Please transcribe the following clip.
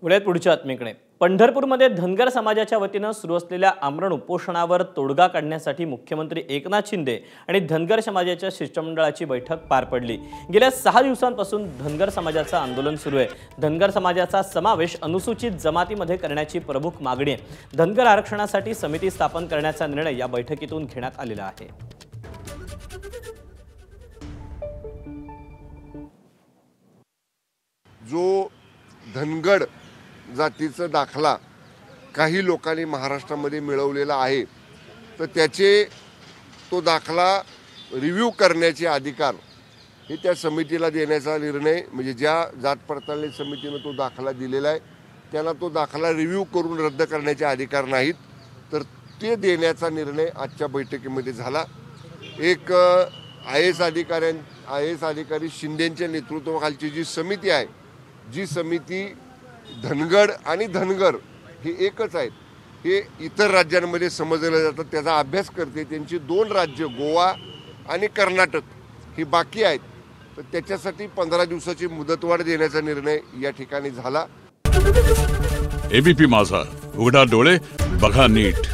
वळूयात पुढच्या बातमीकडे। पंढरपूरमध्ये धनगर समाजाच्या वतीने सुरू असलेल्या आमरण उपोषणावर तोडगा काढण्यासाठी मुख्यमंत्री एकनाथ शिंदे आणि धनगर समाजाच्या शिष्टमंडळाची बैठक पार पडली। गेल्या 6 दिवसांपासून धनगर समाजाचं आंदोलन सुरू आहे। धनगर समाजाचा समावेश अनुसूचित जमातीमध्ये करण्याची प्रमुख मागणी आहे। धनगर आरक्षणासाठी समिती स्थापन करण्याचा निर्णय या बैठकीतून घेण्यात आलेला आहे। जो धनगड जातीचा दाखला काही लोकांनी महाराष्ट्रामध्ये मिळवलेला आहे, तर त्याचे तो दाखला रिव्ह्यू करण्याचे अधिकार हे त्या समितीला देण्याचा निर्णय, म्हणजे ज्या जात पडताळणी समितीने तो दाखला दिलेला आहे त्यांना तो दाखला रिव्ह्यू करून रद्द करण्याचे अधिकार नाहीत, तर ते देण्याचा निर्णय आजच्या बैठकीमध्ये झाला। एक IAS अधिकारी शिंदेंच्या नेतृत्वाखालची जी समिती आहे, जी समिती धनगड आणि धनगर हे एकच आहेत हे इतर राज्यांमध्ये समजलं जातं, त्याचा अभ्यास करते। त्यांची 2 राज्य गोवा आणि कर्नाटक ही बाकी आहेत, तर त्याच्यासाठी 15 दिवसाची मुदतवाढ देण्याचा निर्णय या ठिकाणी झाला। ABP माझा, उघडा डोळे बघा नीट।